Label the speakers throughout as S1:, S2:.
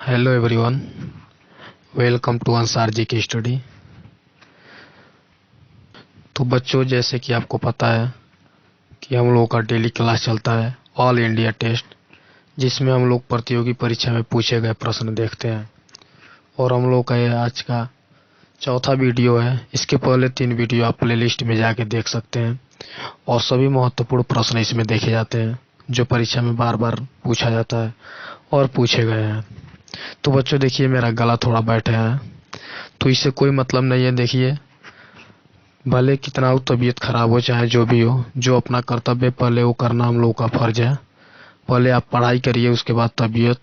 S1: Hello everyone, welcome to Ansar ji की study. तो बच्चों, जैसे कि आपको पता है कि हम लोगों का डेली क्लास चलता है ऑल इंडिया टेस्ट, जिसमें हम लोग प्रतियोगी परीक्षा में पूछे गए प्रश्न देखते हैं। और हम लोग का ये आज का चौथा वीडियो है। इसके पहले 3 वीडियो आप प्लेलिस्ट में जाके देख सकते हैं और सभी महत्वपूर्ण प्रश्न इसमें देखे जाते हैं जो परीक्षा में बार बार पूछा जाता है और पूछे गए हैं। तो बच्चों देखिए, मेरा गला थोड़ा बैठा है तो इससे कोई मतलब नहीं है। देखिए, भले कितना हो तबीयत खराब हो चाहे जो भी हो, जो अपना कर्तव्य पहले वो करना हम लोगों का फर्ज है। पहले आप पढ़ाई करिए, उसके बाद तबीयत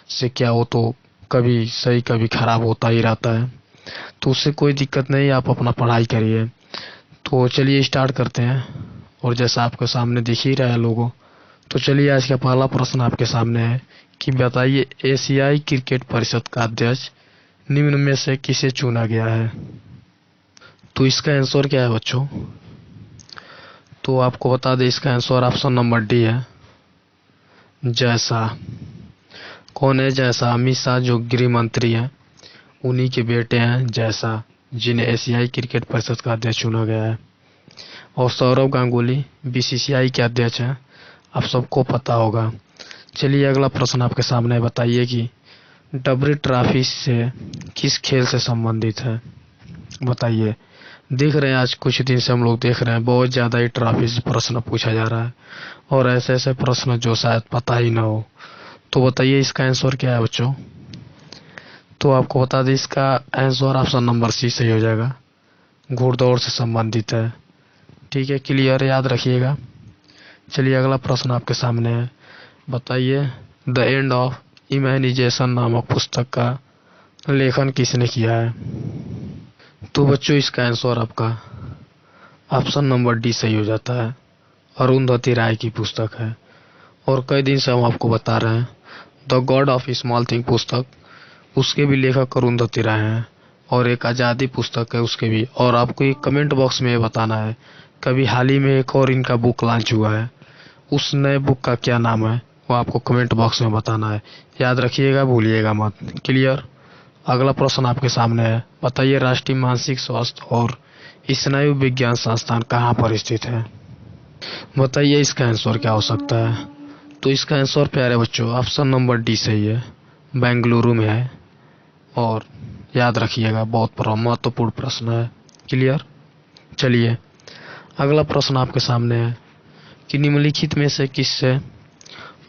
S1: से क्या हो तो कभी सही कभी खराब होता ही रहता है, तो उससे कोई दिक्कत नहीं, आप अपना पढ़ाई करिए। तो चलिए स्टार्ट करते हैं। और जैसा आपके सामने दिख ही रहा है लोगों, तो चलिए आज का पहला प्रश्न आपके सामने है कि बताइए एशियाई क्रिकेट परिषद का अध्यक्ष निम्न में से किसे चुना गया है। तो इसका आंसर क्या है बच्चों? तो आपको बता दें, इसका आंसर ऑप्शन नंबर डी है, जय शाह। कौन है जय शाह? अमित शाह जो गृह मंत्री हैं, उन्हीं के बेटे हैं जय शाह, जिन्हें एशियाई क्रिकेट परिषद का अध्यक्ष चुना गया है। और सौरव गांगुली बीसीसीआई के अध्यक्ष हैं, आप सबको पता होगा। चलिए अगला प्रश्न आपके सामने है, बताइए कि डबरी ट्रॉफी से किस खेल से संबंधित है। बताइए। देख रहे हैं आज कुछ दिन से हम लोग देख रहे हैं बहुत ज़्यादा ही ट्रॉफी से प्रश्न पूछा जा रहा है और ऐसे ऐसे प्रश्न जो शायद पता ही ना हो। तो बताइए इसका आंसर क्या है बच्चों? तो आपको बता दें, इसका आंसर ऑप्शन नंबर सी सही हो जाएगा, घुड़दौड़ से संबंधित है। ठीक है, क्लियर, याद रखिएगा। चलिए अगला प्रश्न आपके सामने है, बताइए द एंड ऑफ इमेजिनेशन नामक पुस्तक का लेखन किसने किया है। तो बच्चों इसका आंसर आपका ऑप्शन नंबर डी सही हो जाता है, अरुंधति राय की पुस्तक है। और कई दिन से हम आपको बता रहे हैं the God of small thing पुस्तक, उसके भी लेखक अरुंधति राय हैं। और एक आज़ादी पुस्तक है उसके भी। और आपको एक कमेंट बॉक्स में ये बताना है, कभी हाल ही में एक और इनका बुक लॉन्च हुआ है, उस नए बुक का क्या नाम है वो आपको कमेंट बॉक्स में बताना है। याद रखिएगा, भूलिएगा मत। क्लियर। अगला प्रश्न आपके सामने है, बताइए राष्ट्रीय मानसिक स्वास्थ्य और स्नायु विज्ञान संस्थान कहाँ पर स्थित है। बताइए इसका आंसर क्या हो सकता है। तो इसका आंसर प्यारे बच्चों ऑप्शन नंबर डी सही है, बेंगलुरु में है। और याद रखिएगा, बहुत महत्वपूर्ण प्रश्न है। क्लियर। चलिए अगला प्रश्न आपके सामने है कि निम्नलिखित में से किससे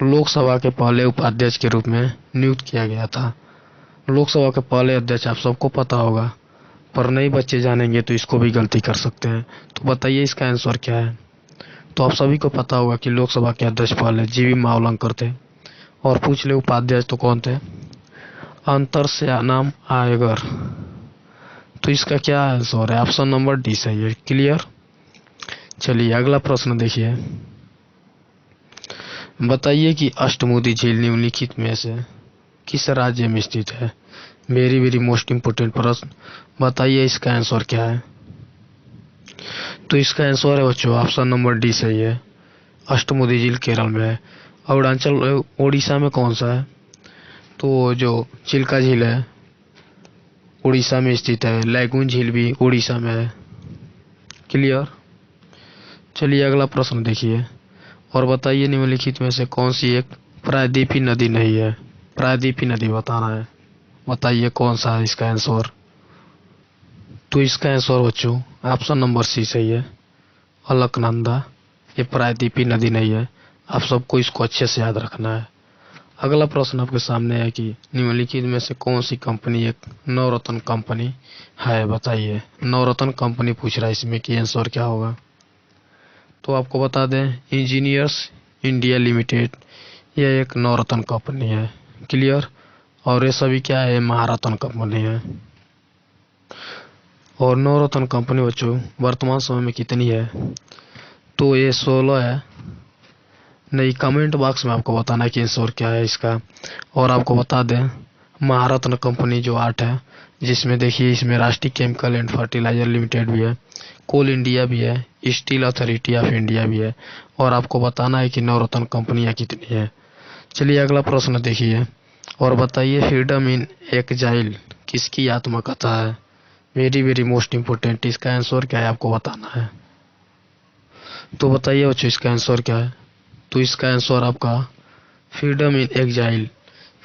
S1: लोकसभा के पहले उपाध्यक्ष के रूप में नियुक्त किया गया था। लोकसभा के पहले अध्यक्ष आप सबको पता होगा, पर नए बच्चे जानेंगे तो इसको भी गलती कर सकते हैं। तो बताइए इसका आंसर क्या है। तो आप सभी को पता होगा कि लोकसभा के अध्यक्ष पहले जीवी मावलंकर थे। और पूछ ले उपाध्यक्ष तो कौन थे? अंतर से नाम आयगर। तो इसका क्या आंसर है? ऑप्शन नंबर डी सही है। क्लियर। चलिए अगला प्रश्न देखिए, बताइए कि अष्टमुदी झील निम्नलिखित में से किस राज्य में स्थित है। वेरी वेरी मोस्ट इम्पोर्टेंट प्रश्न, बताइए इसका आंसर क्या है। तो इसका आंसर है बच्चों ऑप्शन नंबर डी सही है, अष्टमुदी झील केरल में है। अरुणाचल उड़ीसा में कौन सा है? तो जो चिल्का झील है उड़ीसा में स्थित है। लैगून झील भी उड़ीसा में है। क्लियर। चलिए अगला प्रश्न देखिए, और बताइए निम्नलिखित में से कौन सी एक प्रायद्वीपीय नदी नहीं है। प्रायद्वीपीय नदी बताना है, बताइए कौन सा है इसका आंसर। तो इसका आंसर बच्चों ऑप्शन नंबर सी सही है, अलकनंदा। ये प्रायद्वीपीय नदी नहीं है, आप सबको इसको अच्छे से याद रखना है। अगला प्रश्न आपके सामने है कि निम्नलिखित में से कौन सी कंपनी एक नवरत्न कंपनी है। बताइए, नवरत्न कंपनी पूछ रहा है, इसमें कि आंसर क्या होगा। तो आपको बता दें, इंजीनियर्स इंडिया लिमिटेड यह एक नवरत्न कंपनी है। क्लियर। और ये सभी क्या है? महारत्न कंपनी है। और नवरत्न कंपनी बच्चों वर्तमान समय में कितनी है? तो ये 16 है। नहीं, कमेंट बॉक्स में आपको बताना है कि आंसर क्या है इसका। और आपको बता दें, महारत्न कंपनी जो 8 है, जिसमें देखिए इसमें राष्ट्रीय केमिकल एंड फर्टिलाइजर लिमिटेड भी है, कोल इंडिया भी है, स्टील अथॉरिटी ऑफ इंडिया भी है। और आपको बताना है कि नवरत्न कंपनियां कितनी है। चलिए अगला प्रश्न देखिए, और बताइए फ्रीडम इन एक्जाइल किसकी आत्मकथा है? वेरी वेरी मोस्ट इम्पोर्टेंट, इसका आंसर क्या है आपको बताना है। तो बताइए बच्चों इसका आंसर क्या है? तो इसका आंसर आपका फ्रीडम इन एग्जाइल।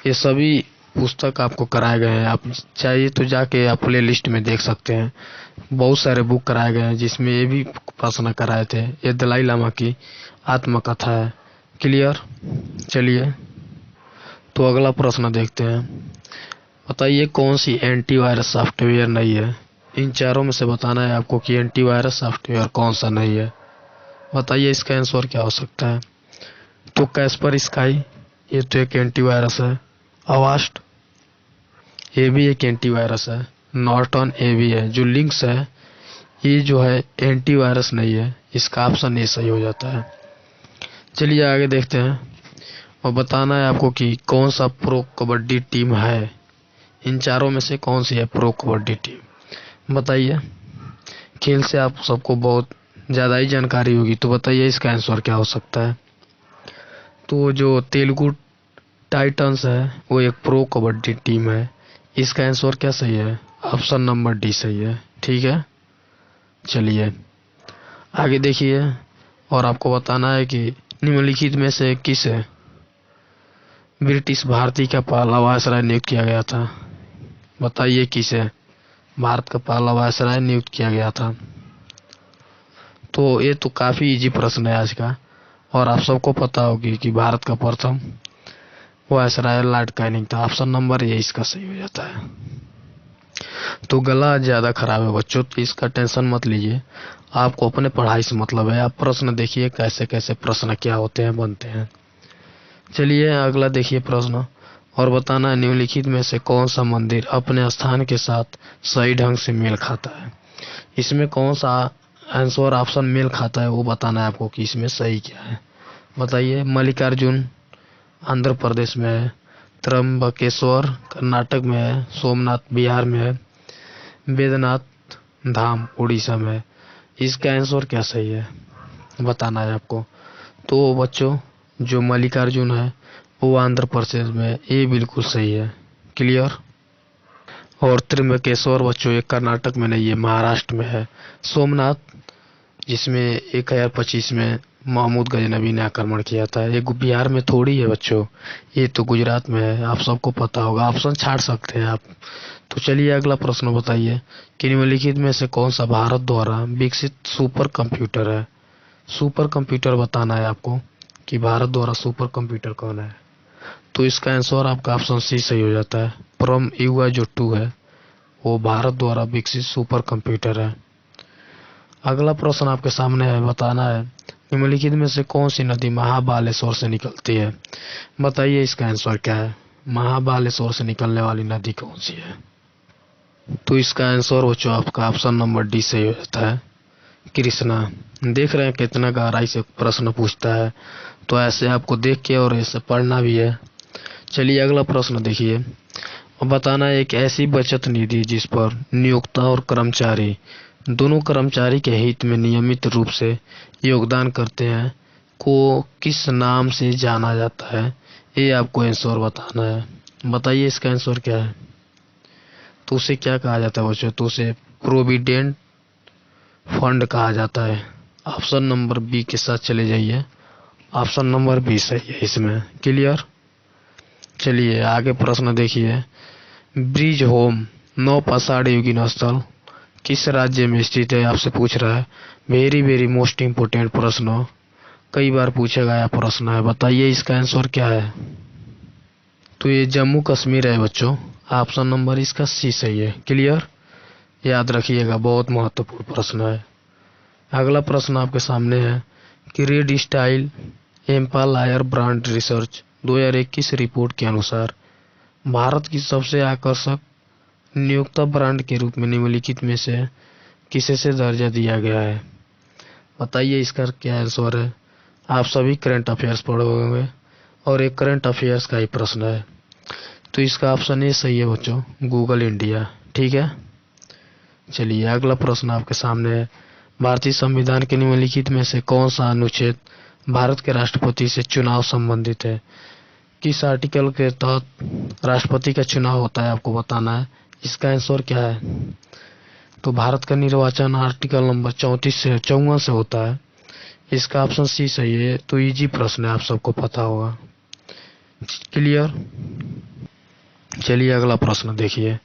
S1: ये सभी पुस्तक आपको कराए गए हैं, आप चाहिए तो जाके आप प्ले लिस्ट में देख सकते हैं। बहुत सारे बुक कराए गए हैं जिसमें ये भी प्रश्न कराए थे। ये दलाई लामा की आत्मकथा है। क्लियर? चलिए तो अगला प्रश्न देखते हैं। बताइए कौन सी एंटीवायरस सॉफ्टवेयर नहीं है? इन चारों में से बताना है आपको कि एंटीवायरस सॉफ्टवेयर कौन सा नहीं है। बताइए इसका आंसर क्या हो सकता है? तो कैस्पर स्काई, ये तो एक एंटीवायरस है। अवास्ट, ये भी एक एंटीवायरस है। नॉर्टन, ये भी है। जो लिंक्स है ये जो है एंटीवायरस नहीं है। इसका ऑप्शन ए सही हो जाता है। चलिए आगे देखते हैं और बताना है आपको कि कौन सा प्रो कबड्डी टीम है। इन चारों में से कौन सी है प्रो कबड्डी टीम? बताइए। खेल से आप सबको बहुत ज़्यादा ही जानकारी होगी, तो बताइए इसका आंसर क्या हो सकता है? तो जो तेलुगु टाइटंस है वो एक प्रो कबड्डी टीम है। इसका आंसर क्या सही है? ऑप्शन नंबर डी सही है। ठीक है, चलिए आगे देखिए और आपको बताना है कि निम्नलिखित में से किसे ब्रिटिश भारती का पहला वायसराय नियुक्त किया गया था? बताइए किसे भारत का पहला वायसराय नियुक्त किया गया था? तो ये तो काफी इजी प्रश्न है आज का, और आप सबको पता होगी कि भारत का प्रथम वायसराय लॉर्ड कैनिंग था। ऑप्शन नंबर ए इसका सही हो जाता है। तो गला ज्यादा खराब है बच्चों, तो इसका टेंशन मत लीजिए, आपको अपने पढ़ाई से मतलब है। आप प्रश्न देखिए कैसे कैसे प्रश्न क्या होते हैं, बनते हैं। चलिए अगला देखिए प्रश्न, और बताना है निम्नलिखित में से कौन सा मंदिर अपने स्थान के साथ सही ढंग से मेल खाता है। इसमें कौन सा आंसर ऑप्शन मेल खाता है वो बताना है आपको कि इसमें सही क्या है। बताइए। मल्लिकार्जुन आंध्र प्रदेश में है, त्र्यंबकेश्वर कर्नाटक में है, सोमनाथ बिहार में है, बैद्यनाथ धाम उड़ीसा में है। इसका आंसर क्या सही है बताना है आपको। तो बच्चों जो मल्लिकार्जुन है वो आंध्र प्रदेश में है, ये बिल्कुल सही है। क्लियर? और त्र्यंबकेश्वर बच्चों ये कर्नाटक में नहीं है, महाराष्ट्र में है। सोमनाथ जिसमें 1025 में महमूद गजनबी ने आक्रमण किया था, ये बिहार में थोड़ी है बच्चों, ये तो गुजरात में है। आप सबको पता होगा, ऑप्शन छाड़ सकते हैं आप। तो चलिए अगला प्रश्न बताइए कि निम्नलिखित में से कौन सा भारत द्वारा विकसित सुपर कंप्यूटर है। सुपर कंप्यूटर बताना है आपको कि भारत द्वारा सुपर कंप्यूटर कौन है। तो इसका आंसर आपका ऑप्शन सी सही हो जाता है। परम युवा जो 2 है वो भारत द्वारा विकसित सुपर कंप्यूटर है। अगला प्रश्न आपके सामने है, बताना है निम्नलिखित में से कौन सी नदी महाबालेश्वर से निकलती है। बताइए इसका आंसर क्या है? महाबालेश्वर से निकलने वाली नदी कौन सी है? तो इसका आंसर बच्चों आपका ऑप्शन नंबर डी सही हो जाता है, कृष्णा। देख रहे हैं कितना गहराई से प्रश्न पूछता है, तो ऐसे आपको देख के और ऐसे पढ़ना भी है। चलिए अगला प्रश्न देखिए, और बताना है एक ऐसी बचत निधि जिस पर नियोक्ता और कर्मचारी दोनों कर्मचारी के हित में नियमित रूप से योगदान करते हैं को किस नाम से जाना जाता है। ये आपको आंसर बताना है। बताइए इसका आंसर क्या है? तो उसे क्या कहा जाता है बच्चों? तो उसे प्रोविडेंट फंड कहा जाता है। ऑप्शन नंबर बी के साथ चले जाइए, ऑप्शन नंबर बी सही है इसमें। क्लियर? चलिए आगे प्रश्न देखिए। ब्रिज होम नौपाषाण युगीन स्थल किस राज्य में स्थित है? आपसे पूछ रहा है। वेरी वेरी मोस्ट इम्पोर्टेंट प्रश्न, कई बार पूछा गया प्रश्न है। बताइए इसका आंसर क्या है? तो ये जम्मू कश्मीर है बच्चों, ऑप्शन नंबर इसका सी सही है। क्लियर? याद रखिएगा, बहुत महत्वपूर्ण प्रश्न है। अगला प्रश्न आपके सामने है कि Randstad employer brand research 2021 report के अनुसार भारत की सबसे आकर्षक नियोक्ता ब्रांड के रूप में निम्नलिखित में से किसे से दर्जा दिया गया है। बताइए इसका क्या आंसर है? आप सभी करंट अफेयर्स पढ़े होंगे और एक करंट अफेयर्स का ही प्रश्न है, तो इसका ऑप्शन ए सही है बच्चों, गूगल इंडिया। ठीक है, चलिए अगला प्रश्न आपके सामने है। भारतीय संविधान के निम्नलिखित में से कौन सा अनुच्छेद भारत के राष्ट्रपति से चुनाव संबंधित है? किस आर्टिकल के तहत राष्ट्रपति का चुनाव होता है आपको बताना है। इसका आंसर क्या है? तो भारत का निर्वाचन आर्टिकल नंबर 54 से होता है। इसका ऑप्शन सी सही है। तो इजी प्रश्न है, आप सबको पता होगा। क्लियर। चलिए अगला प्रश्न देखिए।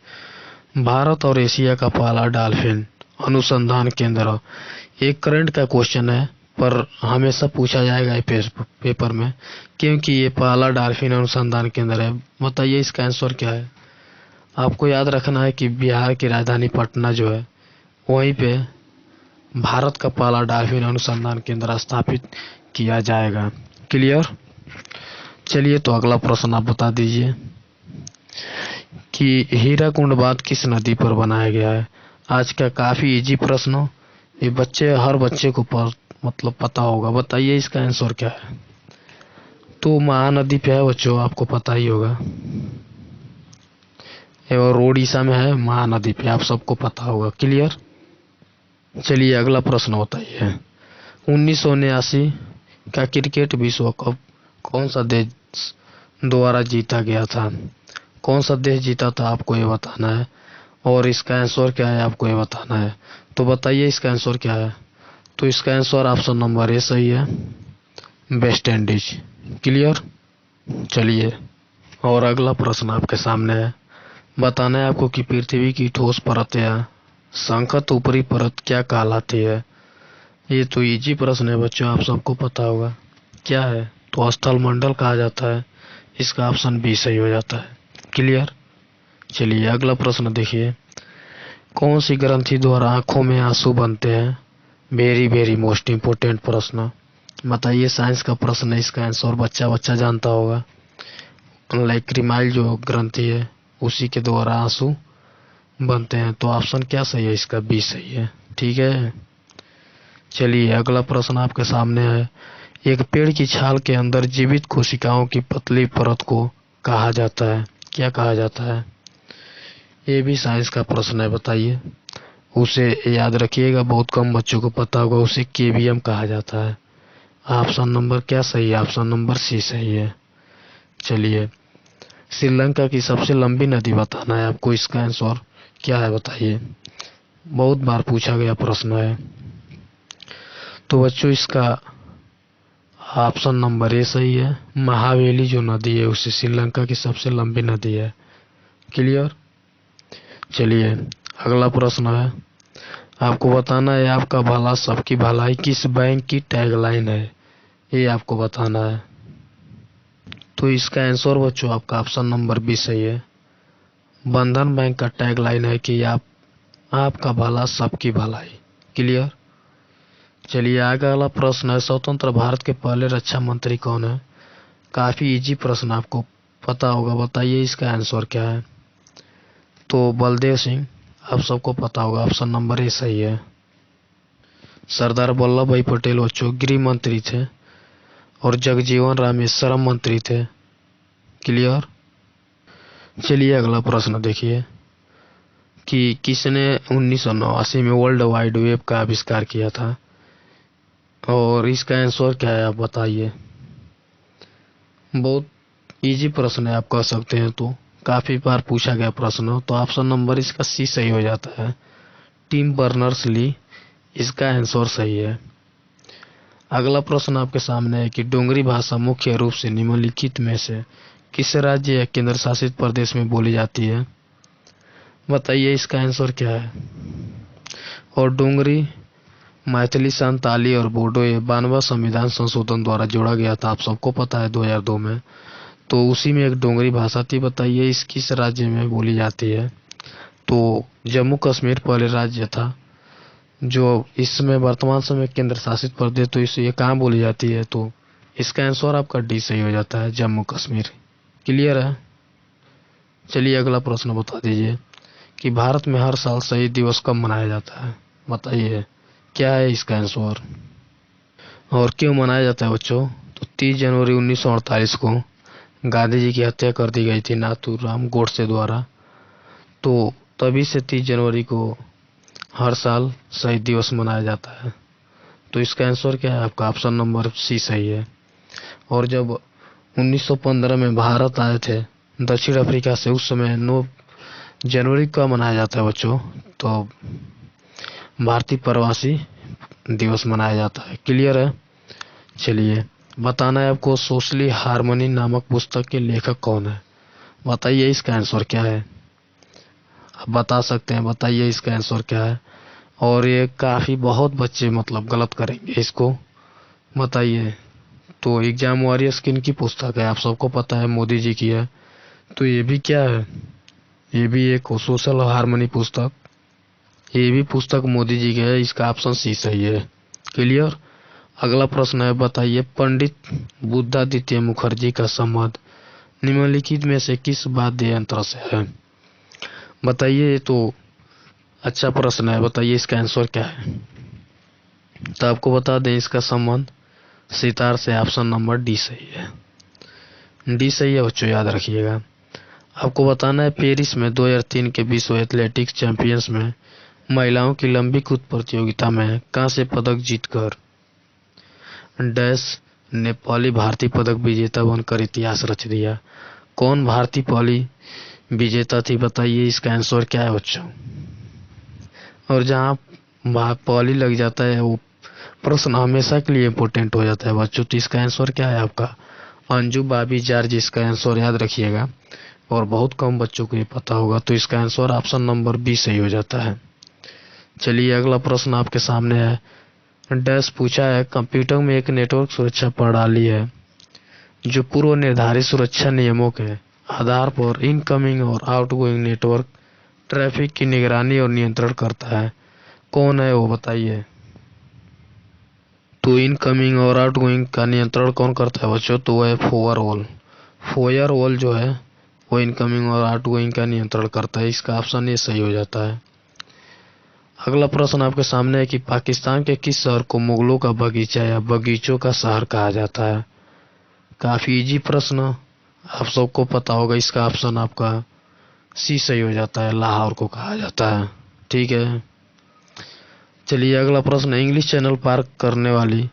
S1: भारत और एशिया का पहला डॉल्फिन अनुसंधान केंद्र, एक करंट का क्वेश्चन है पर हमेशा पूछा जाएगा पेपर में, क्योंकि ये पहला डॉल्फिन अनुसंधान केंद्र है। बताइए इसका आंसर क्या है? आपको याद रखना है कि बिहार की राजधानी पटना जो है वहीं पे भारत का पहला डॉल्फिन अनुसंधान केंद्र स्थापित किया जाएगा। क्लियर। चलिए तो अगला प्रश्न आप बता दीजिए कि हीराकुंड बांध किस नदी पर बनाया गया है। आज का काफी इजी प्रश्न, ये हर बच्चे को मतलब पता होगा। बताइए इसका आंसर क्या है? तो महानदी पे है बच्चों, आपको पता ही होगा। और ओडिशा में है महानदी पे, आप सबको पता होगा। क्लियर। चलिए अगला प्रश्न बताइए। 1979 का क्रिकेट विश्व कप कौन सा देश द्वारा जीता गया था? कौन सा देश जीता था आपको ये बताना है, और इसका आंसर क्या है आपको ये बताना है। तो बताइए इसका आंसर क्या है? तो इसका आंसर ऑप्शन नंबर ए सही है, वेस्ट इंडीज। क्लियर। चलिए और अगला प्रश्न आपके सामने है। बताना है आपको कि पृथ्वी की ठोस परत या संकत ऊपरी परत क्या कहलाती है। ये तो इजी प्रश्न है बच्चों, आप सबको पता होगा। क्या है? तो स्थल मंडल कहा जाता है। इसका ऑप्शन बी सही हो जाता है। क्लियर। चलिए अगला प्रश्न देखिए। कौन सी ग्रंथि द्वारा आंखों में आंसू बनते हैं? वेरी वेरी मोस्ट इम्पोर्टेंट प्रश्न। बताइए, साइंस का प्रश्न है, इसका आंसर बच्चा बच्चा जानता होगा। लैक्रिमाइल जो ग्रंथि है उसी के द्वारा आंसू बनते हैं। तो ऑप्शन क्या सही है? इसका बी सही है। ठीक है। चलिए अगला प्रश्न आपके सामने है। एक पेड़ की छाल के अंदर जीवित कोशिकाओं की पतली परत को कहा जाता है, क्या कहा जाता है? ये भी साइंस का प्रश्न है, बताइए। उसे याद रखिएगा, बहुत कम बच्चों को पता होगा। उसे केबियम कहा जाता है। ऑप्शन नंबर क्या सही है? ऑप्शन नंबर सी सही है। चलिए श्रीलंका की सबसे लंबी नदी बताना है आपको। इसका आंसर क्या है बताइए। बहुत बार पूछा गया प्रश्न है। तो बच्चों इसका ऑप्शन नंबर ए सही है। महावेली जो नदी है उसे श्रीलंका की सबसे लंबी नदी है। क्लियर। चलिए अगला प्रश्न है। आपको बताना है आपका भला सबकी भलाई किस बैंक की टैगलाइन है, ये आपको बताना है। तो इसका आंसर बच्चों आपका ऑप्शन नंबर बी सही है। बंधन बैंक का टैगलाइन है कि आपका भला सबकी भलाई। क्लियर। चलिए आगे अगला प्रश्न है। स्वतंत्र भारत के पहले रक्षा मंत्री कौन है? काफी इजी प्रश्न, आपको पता होगा। बताइए इसका आंसर क्या है? तो बलदेव सिंह, आप सबको पता होगा। ऑप्शन नंबर ए सही है। सरदार वल्लभ भाई पटेल बच्चों गृह मंत्री थे और जगजीवन राम श्रम मंत्री थे। क्लियर। चलिए अगला प्रश्न देखिए कि किसने 1989 में वर्ल्ड वाइड वेब का आविष्कार किया था, और इसका आंसर क्या है आप बताइए। बहुत इजी प्रश्न है, आप कह सकते हैं। तो काफी बार पूछा गया प्रश्न, तो ऑप्शन नंबर इसका सी सही हो जाता है। टिम बर्नर्स ली, इसका आंसर सही है। अगला प्रश्न आपके सामने है कि डोगरी भाषा मुख्य रूप से निम्नलिखित में से किस राज्य या केंद्र शासित प्रदेश में बोली जाती है? बताइए इसका आंसर क्या है। और डोगरी, मैथिली, संताली और बोडो ये 92वां संविधान संशोधन द्वारा जोड़ा गया था, आप सबको पता है, 2002 में। तो उसी में एक डोगरी भाषा थी। बताइए इस किस राज्य में बोली जाती है? तो जम्मू कश्मीर पहले राज्य था जो इसमें वर्तमान समय केंद्र शासित प्रदेश, तो इसे ये कहाँ बोली जाती है? तो इसका आंसर आपका डी सही हो जाता है, जम्मू कश्मीर। क्लियर है। चलिए अगला प्रश्न बता दीजिए कि भारत में हर साल शहीद दिवस कब मनाया जाता है? बताइए क्या है इसका आंसर, और क्यों मनाया जाता है बच्चों? तो 30 जनवरी 1948 को गांधी जी की हत्या कर दी गई थी नाथूराम गोडसे द्वारा। तो तभी से 30 जनवरी को हर साल शहीद दिवस मनाया जाता है। तो इसका आंसर क्या है आपका? ऑप्शन नंबर सी सही है। और जब 1915 में भारत आए थे दक्षिण अफ्रीका से। उस समय 9 जनवरी का मनाया जाता है बच्चों, तो भारतीय प्रवासी दिवस मनाया जाता है। क्लियर है? चलिए, बताना है आपको सोशली हार्मनी नामक पुस्तक के लेखक कौन है। बताइए इसका आंसर क्या है। आप बता सकते हैं, बताइए इसका आंसर क्या है। और ये काफी बहुत बच्चे मतलब गलत करेंगे इसको, बताइए। तो एग्जाम वॉरियर्स किन की पुस्तक है? आप सबको पता है मोदी जी की है। तो ये भी क्या है? ये भी एक सोशल हार्मनी पुस्तक, ये भी पुस्तक मोदी जी की है। इसका ऑप्शन सी सही है। क्लियर? अगला प्रश्न है, बताइए पंडित बुद्धादित्य मुखर्जी का संबंध निम्नलिखित में से किस वाद्य यंत्र से है। बताइए। ये तो अच्छा प्रश्न है, बताइए इसका आंसर क्या है। तो आपको बता दें इसका संबंध सितार से। ऑप्शन नंबर डी सही है। डी सही है बच्चों, याद रखिएगा। आपको बताना है पेरिस में 2003 के विश्व एथलेटिक्स चैंपियंस में महिलाओं की लंबी कूद प्रतियोगिता में कांस्य पदक जीतकर डैश ने पहली भारतीय पदक विजेता बनकर इतिहास रच दिया। कौन भारतीय पहली विजेता थी? बताइए इसका आंसर क्या है बच्चों। और जहाँ पहली लग जाता है वो प्रश्न हमेशा के लिए इम्पोर्टेंट हो जाता है बच्चों। तो इसका आंसर क्या है आपका? अंजू बाबी जॉर्ज इसका आंसर, याद रखिएगा। और बहुत कम बच्चों को ये पता होगा। तो इसका आंसर ऑप्शन नंबर बी सही हो जाता है। चलिए, अगला प्रश्न आपके सामने है। डैश पूछा है, कंप्यूटर में एक नेटवर्क सुरक्षा प्रणाली है जो पूर्व निर्धारित सुरक्षा नियमों के आधार पर इनकमिंग और आउटगोइंग नेटवर्क ट्रैफिक की निगरानी और नियंत्रण करता है। कौन है वो? बताइए। तो इनकमिंग और आउटगोइंग का नियंत्रण कौन करता है बच्चों? तो वो है फायरवॉल। फायरवॉल जो है वो इनकमिंग और आउटगोइंग का नियंत्रण करता है। इसका ऑप्शन ये सही हो जाता है। अगला प्रश्न आपके सामने है कि पाकिस्तान के किस शहर को मुगलों का बगीचा या बगीचों का शहर कहा जाता है। काफी इजी प्रश्न, आप सबको पता होगा। इसका ऑप्शन आपका सी सही हो जाता है, लाहौर को कहा जाता है। ठीक है। चलिए, अगला प्रश्न, इंग्लिश चैनल पार करने वाली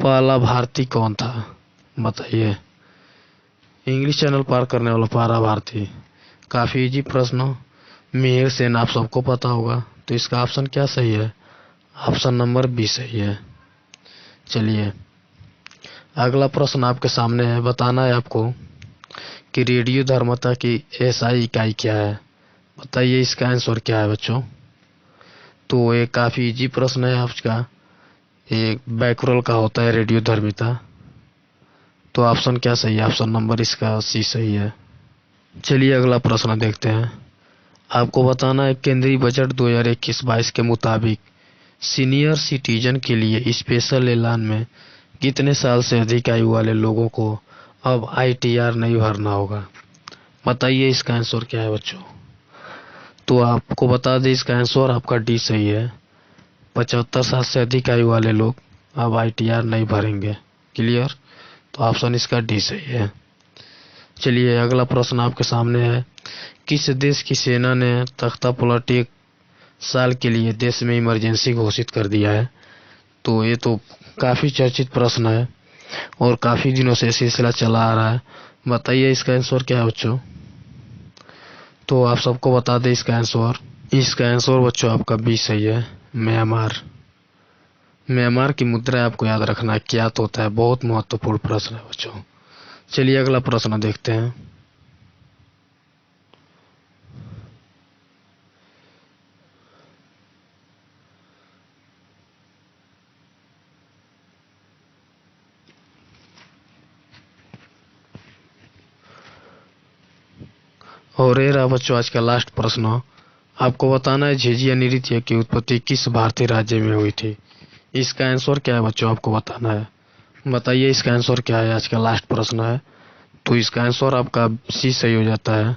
S1: पहला भारतीय कौन था? बताइए। इंग्लिश चैनल पार करने वाला पहला भारतीय, काफी इजी प्रश्न, मिहिर सेन, आप सबको पता होगा। तो इसका ऑप्शन क्या सही है? ऑप्शन नंबर बी सही है। चलिए, अगला प्रश्न आपके सामने है। बताना है आपको कि रेडियो धर्मता की एसआई इकाई क्या है। बताइए इसका आंसर क्या है बच्चों। तो ये काफी इजी प्रश्न है आपका। एक बैकरोल का होता है रेडियो धर्मिता। तो ऑप्शन क्या सही है? ऑप्शन नंबर इसका सी सही है। चलिए, अगला प्रश्न देखते हैं। आपको बताना है केंद्रीय बजट 2021-22 के मुताबिक सीनियर सिटीजन के लिए स्पेशल ऐलान में कितने साल से अधिक आयु वाले लोगों को अब आईटीआर नहीं भरना होगा। बताइए इसका आंसर क्या है बच्चों। तो आपको बता दें इसका आंसर आपका डी सही है। 75 साल से अधिक आयु वाले लोग अब आईटीआर नहीं भरेंगे। क्लियर? तो ऑप्शन इसका डी सही है। चलिए, अगला प्रश्न आपके सामने है। किस देश की सेना ने तख्ता पलट 1 साल के लिए देश में इमरजेंसी घोषित कर दिया है। तो ये तो काफी चर्चित प्रश्न है और काफी दिनों से सिलसिला चला आ रहा है। बताइए इसका आंसर क्या है बच्चों। तो आप सबको बता दें इसका आंसर। इसका आंसर बच्चों आपका बी सही है, म्यांमार। म्यांमार की मुद्रा आपको याद रखना है, क्या तो होता है। बहुत महत्वपूर्ण प्रश्न है बच्चों। चलिए, अगला प्रश्न देखते हैं। और ये रहा बच्चों आज का लास्ट प्रश्न। आपको बताना है झिझिया नृत्य की उत्पत्ति किस भारतीय राज्य में हुई थी। इसका आंसर क्या है बच्चों, आपको बताना है। बताइए इसका आंसर क्या है, आज का लास्ट प्रश्न है। तो इसका आंसर आपका सी सही हो जाता है,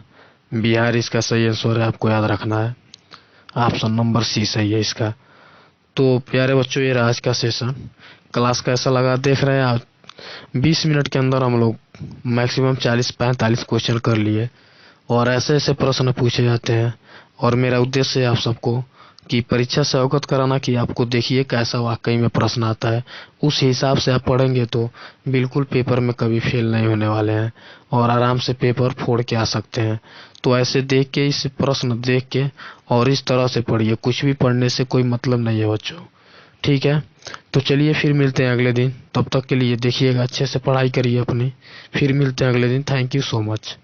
S1: बिहार इसका सही आंसर है। आपको याद रखना है, ऑप्शन नंबर सी सही है इसका। तो प्यारे बच्चों, ये रहा आज का सेशन। क्लास कैसा लगा देख रहे हैं आप। 20 मिनट के अंदर हम लोग मैक्सिमम 40-45 क्वेश्चन कर लिए और ऐसे ऐसे प्रश्न पूछे जाते हैं। और मेरा उद्देश्य है आप सबको कि परीक्षा से अवगत कराना कि आपको देखिए कैसा वाकई में प्रश्न आता है, उस हिसाब से आप पढ़ेंगे तो बिल्कुल पेपर में कभी फेल नहीं होने वाले हैं और आराम से पेपर फोड़ के आ सकते हैं। तो ऐसे देख के, इस प्रश्न देख के और इस तरह से पढ़िए, कुछ भी पढ़ने से कोई मतलब नहीं है बच्चों, ठीक है। तो चलिए फिर मिलते हैं अगले दिन, तब तक के लिए देखिएगा, अच्छे से पढ़ाई करिए अपनी, फिर मिलते हैं अगले दिन। Thank you so much.